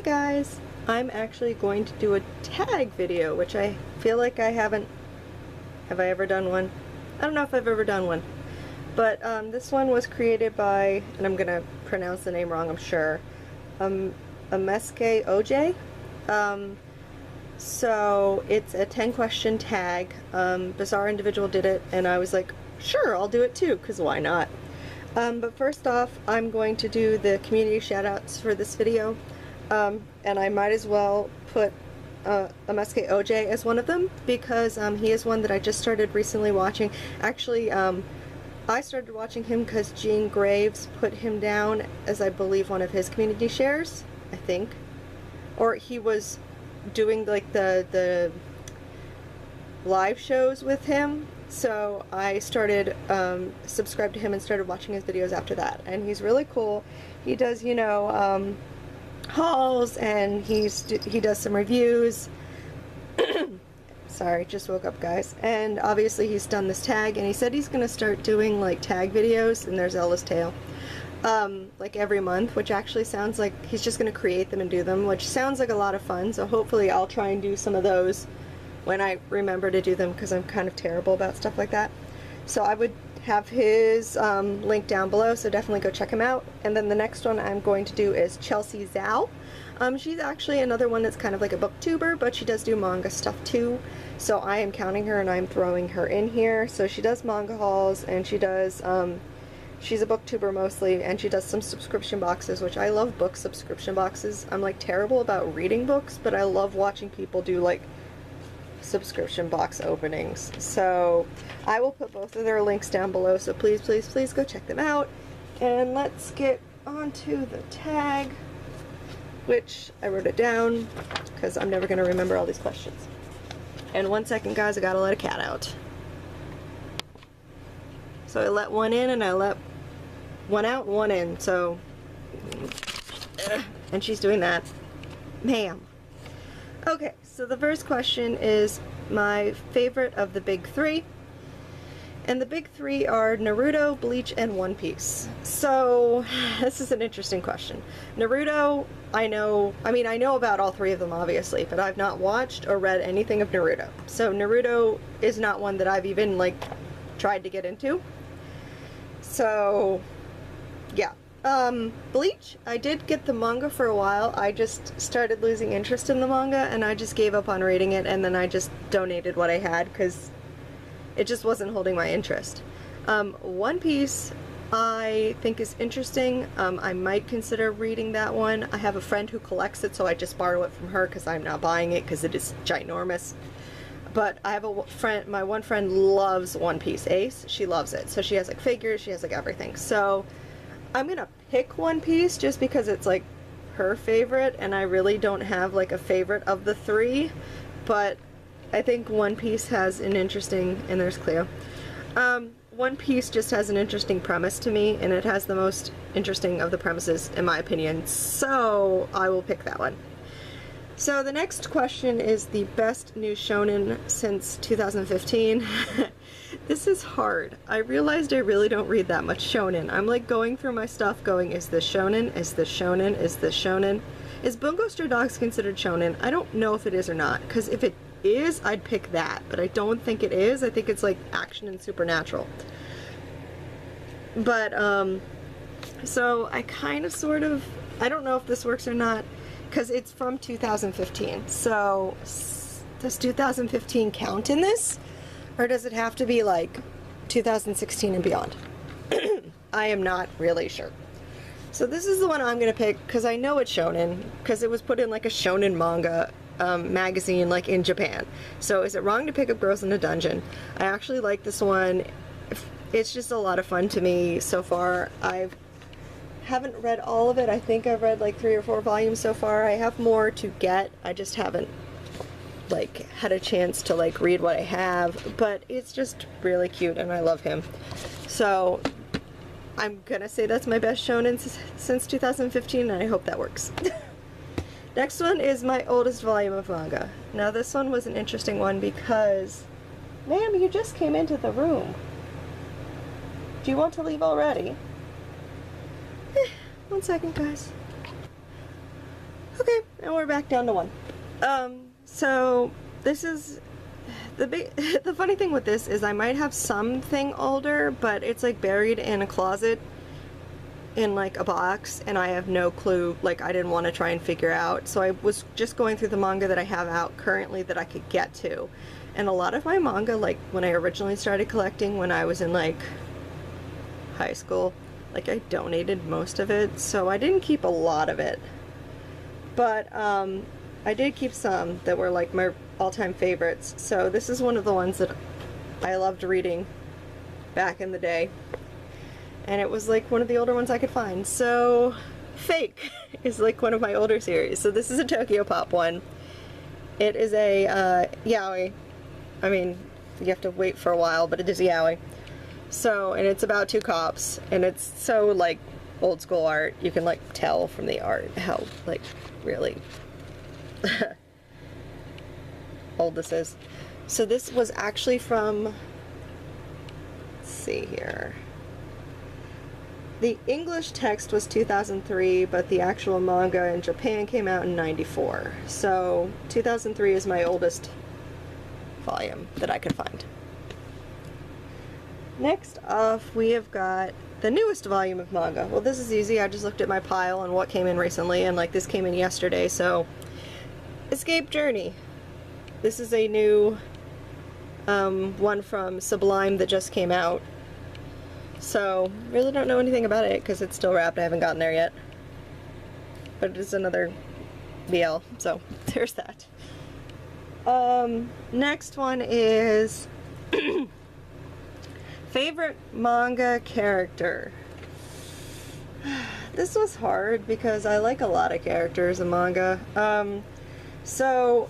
guys, I'm actually going to do a tag video, which I feel like I haven't. Have I ever done one? I don't know if I've ever done one. But this one was created by, and I'm gonna pronounce the name wrong, I'm sure, AMeskeOHJ. So it's a 10-question tag. Bizarre Individual did it, and I was like, sure, I'll do it too, because why not? But first off, I'm going to do the community shoutouts for this video, and I might as well put AMeskeOHJ as one of them, because he is one that I just started recently watching. Actually, I started watching him because Jingraves put him down as, I believe, one of his community shares, I think. Or he was doing like the live shows with him, so I started subscribed to him and started watching his videos after that. And he's really cool. He does, you know, hauls, and he does some reviews. Sorry, just woke up, guys. And obviously he's done this tag, and he said he's gonna start doing like tag videos, and there's Ella's tail, like every month, which actually sounds like he's just gonna create them and do them, which sounds like a lot of fun. So hopefully I'll try and do some of those when I remember to do them, because I'm kind of terrible about stuff like that. So I would have his link down below, so definitely go check him out. And then the next one I'm going to do is Chelsea Zhao. She's actually another one that's kind of like a booktuber, but she does do manga stuff too. So I am counting her and I'm throwing her in here. So she does manga hauls, and she does, she's a booktuber mostly, and she does some subscription boxes, which I love book subscription boxes. I'm like terrible about reading books, but I love watching people do like subscription box openings. So I will put both of their links down below, so please, please, please go check them out. And let's get onto the tag, which I wrote it down because I'm never going to remember all these questions. And 1 second, guys, I gotta let a cat out. So I let one in, and I let one out and one in, so and she's doing that. Ma'am. Okay, so the first question is my favorite of the big three. And the big three are Naruto, Bleach, and One Piece. So this is an interesting question. Naruto, I know about all three of them, obviously, but I've not watched or read anything of Naruto. So Naruto is not one that I've even like tried to get into. So yeah. Bleach, I did get the manga for a while. I just started losing interest in the manga, and I just gave up on reading it, and then I just donated what I had because it just wasn't holding my interest. One Piece I think is interesting. I might consider reading that one. I have a friend who collects it, so I just borrow it from her because I'm not buying it because it is ginormous. But I have a friend, my one friend loves One Piece, Ace. She loves it. So she has like figures, she has like everything. So I'm gonna pick One Piece just because it's like her favorite, and I really don't have like a favorite of the three, but I think One Piece has an interesting, and there's Cleo. One Piece just has an interesting premise to me, and it has the most interesting of the premises in my opinion, so I will pick that one. So the next question is the best new shonen since 2015. This is hard. I realized I really don't read that much shonen. I'm like going through my stuff going, is this shonen? Is this shonen? Is this shonen? Is Bungo Stray Dogs considered shonen? I don't know if it is or not, because if it is, I'd pick that, but I don't think it is. I think it's like action and supernatural. But so I kind of sort of, I don't know if this works or not, because it's from 2015. So does 2015 count in this, or does it have to be like 2016 and beyond? I am not really sure. So this is the one I'm gonna pick because I know it's shonen, because it was put in like a shonen manga magazine like in Japan. So is it wrong to pick up Girls in a Dungeon? I actually like this one. It's just a lot of fun to me so far. I haven't read all of it. I think I've read like 3 or 4 volumes so far. I have more to get. I just haven't like had a chance to like read what I have, but it's just really cute and I love him. So I'm gonna say that's my best shonen since 2015, and I hope that works. Next one is my oldest volume of manga. Now this one was an interesting one because, ma'am, you just came into the room. Do you want to leave already? 1 second, guys. Okay, and we're back down to 1. So this is the funny thing with this is I might have something older, but it's like buried in a closet in like a box, and I have no clue, like I didn't want to try and figure out, so I was just going through the manga that I have out currently that I could get to. And a lot of my manga, like when I originally started collecting when I was in like high school, like I donated most of it, so I didn't keep a lot of it, but I did keep some that were like my all-time favorites. So this is one of the ones that I loved reading back in the day, and it was like one of the older ones I could find. So Fake is like one of my older series. So this is a Tokyo Pop one. It is a yaoi. I mean, you have to wait for a while, but it is a yaoi. So, and it's about 2 cops, and it's so like old school art. You can like tell from the art how like really old this is. So this was actually from, let's see here, the English text was 2003, but the actual manga in Japan came out in 94. So 2003 is my oldest volume that I could find. Next off, we have got the newest volume of manga. Well, this is easy. I just looked at my pile and what came in recently, and like this came in yesterday, so Escape Journey. This is a new one from Sublime that just came out. So, really don't know anything about it because it's still wrapped. I haven't gotten there yet. But it is another BL, so there's that. Next one is favorite manga character. This was hard because I like a lot of characters in manga. So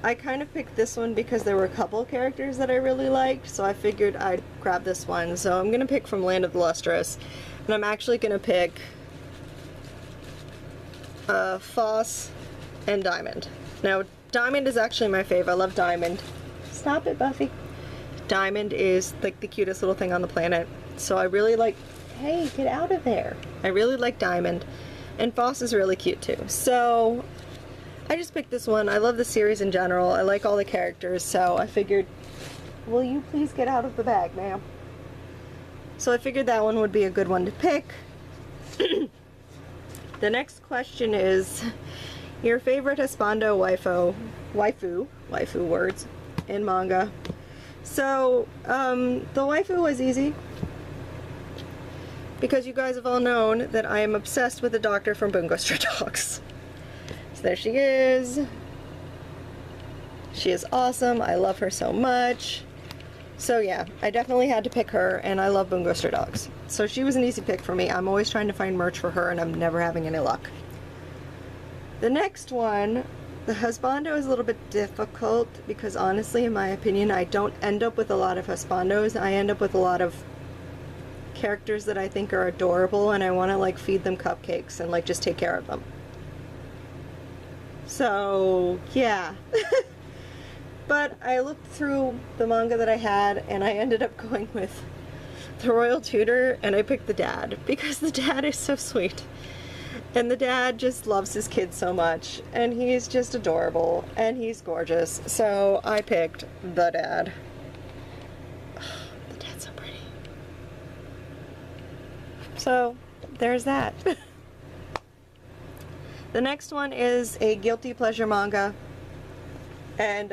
I kind of picked this one because there were a couple characters that I really liked, so I figured I'd grab this one. So I'm gonna pick from Land of the Lustrous, and I'm actually gonna pick Foss and Diamond. Now, Diamond is actually my fave. I love Diamond. Stop it, Buffy. Diamond is like the cutest little thing on the planet. So I really like, hey, get out of there. I really like Diamond. And Foss is really cute too. So I just picked this one. I love the series in general. I like all the characters, so I figured, will you please get out of the bag, ma'am? So I figured that one would be a good one to pick. The next question is your favorite husbando waifu words in manga. So the waifu was easy because you guys have all known that I am obsessed with the doctor from Bungo Stray Dogs. So there she is. She is awesome. I love her so much. So yeah, I definitely had to pick her, and I love Bungo Stray Dogs. So she was an easy pick for me. I'm always trying to find merch for her, and I'm never having any luck. The next one, the husbando, is a little bit difficult because honestly, in my opinion, I don't end up with a lot of husbandos. I end up with a lot of characters that I think are adorable, and I want to like feed them cupcakes and like just take care of them. So yeah. But I looked through the manga that I had, and I ended up going with the Royal Tutor, and I picked the dad because the dad is so sweet. And the dad just loves his kids so much, and he's just adorable, and he's gorgeous. So I picked the dad. The dad's so pretty. So there's that. The next one is a guilty pleasure manga, and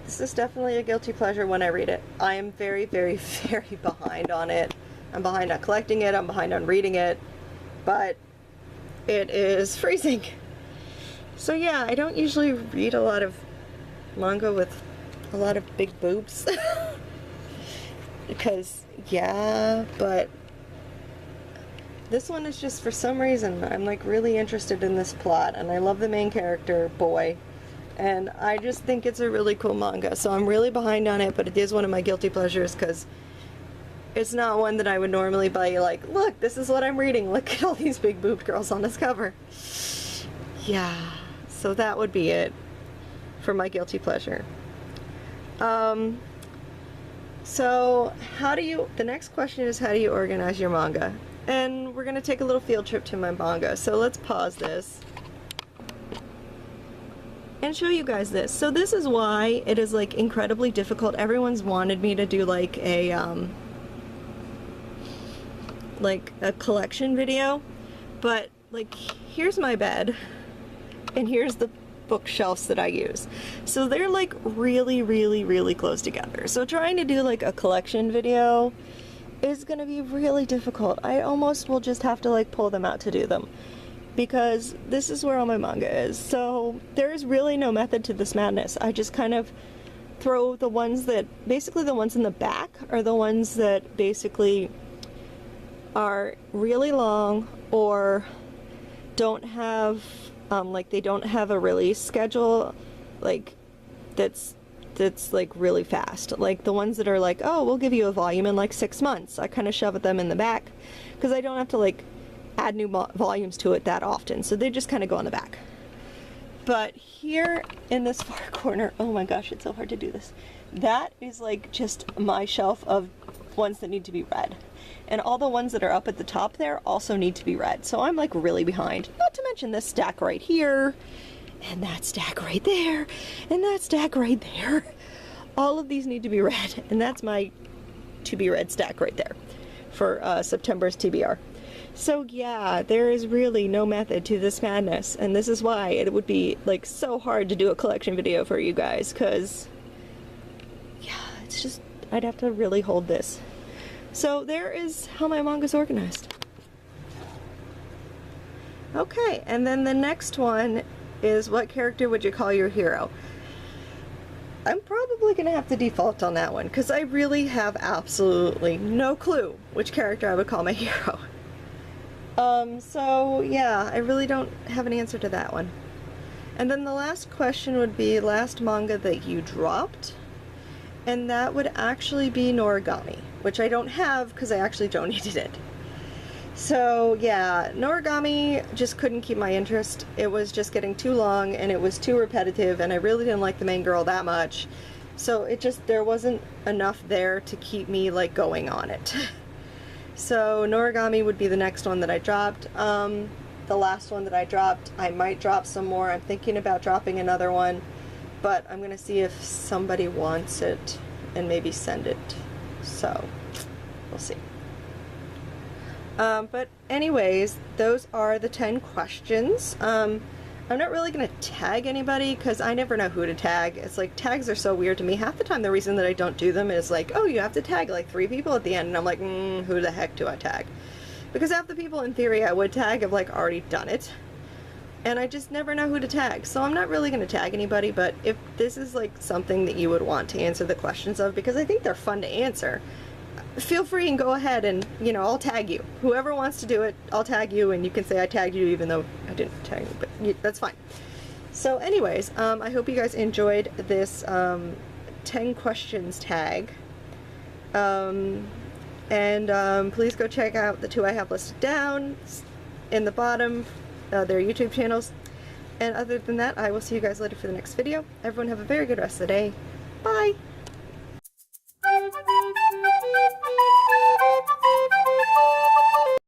this is definitely a guilty pleasure when I read it. I am very, very, very behind on it. I'm behind on collecting it, I'm behind on reading it, but it is freezing. So yeah, I don't usually read a lot of manga with a lot of big boobs. Because, yeah, but this one is just, for some reason, I'm like really interested in this plot, and I love the main character, boy. And I just think it's a really cool manga, so I'm really behind on it, but it is one of my guilty pleasures because it's not one that I would normally buy, like, look, this is what I'm reading, look at all these big boobed girls on this cover. Yeah, so that would be it for my guilty pleasure. So the next question is, how do you organize your manga? And we're gonna take a little field trip to my manga, so let's pause this. and show you guys this. So this is why it is like incredibly difficult. Everyone's wanted me to do like a collection video, but like here's my bed and here's the bookshelves that I use. So they're like really close together. So trying to do like a collection video is gonna be really difficult. I almost will just have to like pull them out to do them, because this is where all my manga is. So there's really no method to this madness. I just kind of throw the ones that, basically the ones in the back are the ones that basically are really long or don't have, like they don't have a release schedule, like that's like really fast. Like the ones that are like, oh, we'll give you a volume in like 6 months. I kind of shove them in the back because I don't have to like add new volumes to it that often, so they just kind of go on the back. But here in this far corner, oh my gosh, it's so hard to do this. That is like just my shelf of ones that need to be read. And all the ones that are up at the top there also need to be read. So I'm like really behind. Not to mention this stack right here, and that stack right there, and that stack right there. All of these need to be read, and that's my to be read stack right there for September's TBR. So yeah, there is really no method to this madness, and this is why it would be like so hard to do a collection video for you guys, because yeah, it's just, I'd have to really hold this. So there is how my manga's organized. Okay, and then the next one is, what character would you call your hero? I'm probably gonna have to default on that one, because I really have absolutely no clue which character I would call my hero. So yeah, I really don't have an answer to that one. And then the last question would be last manga that you dropped, and that would actually be Noragami, which I don't have because I actually donated it. So yeah, Noragami just couldn't keep my interest. It was just getting too long and it was too repetitive, and I really didn't like the main girl that much. So it just, there wasn't enough there to keep me like going on it. So Noragami would be the next one that I dropped. The last one that I dropped, I might drop some more. I'm thinking about dropping another one, but I'm gonna see if somebody wants it and maybe send it. So we'll see. But anyways, those are the 10 questions. I'm not really gonna tag anybody because I never know who to tag. It's like, tags are so weird to me. Half the time the reason that I don't do them is like, oh, you have to tag like 3 people at the end, and I'm like, who the heck do I tag? Because half the people in theory I would tag have like already done it, and I just never know who to tag. So I'm not really gonna tag anybody, but if this is like something that you would want to answer the questions of, because I think they're fun to answer, feel free and go ahead and, you know, I'll tag you. Whoever wants to do it, I'll tag you, and you can say I tagged you even though I didn't tag you, but that's fine. So anyways, I hope you guys enjoyed this 10 questions tag. Please go check out the 2 I have listed down in the bottom, their YouTube channels. And other than that, I will see you guys later for the next video. Everyone have a very good rest of the day. Bye!